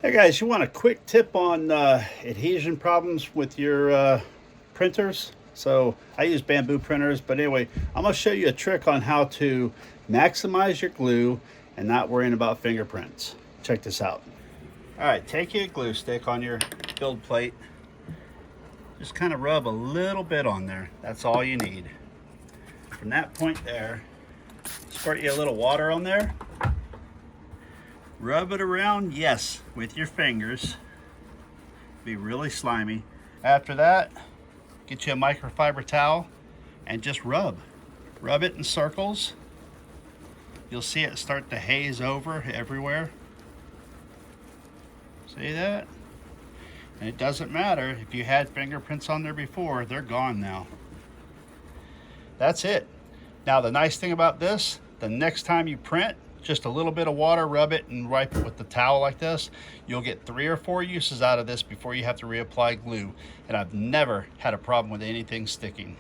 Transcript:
Hey guys, you want a quick tip on adhesion problems with your printers? So I use Bambu printers, but anyway, I'm going to show you a trick on how to maximize your glue and not worrying about fingerprints. Check this out. All right, take your glue stick on your build plate. Just kind of rub a little bit on there. That's all you need. From that point there, squirt you a little water on there. Rub it around, yes, with your fingers. Be really slimy. After that, get you a microfiber towel and just rub. Rub it in circles. You'll see it start to haze over everywhere. See that? And it doesn't matter if you had fingerprints on there before, they're gone now. That's it. Now the nice thing about this, the next time you print, just a little bit of water, rub it and wipe it with the towel like this. You'll get 3 or 4 uses out of this before you have to reapply glue. And I've never had a problem with anything sticking.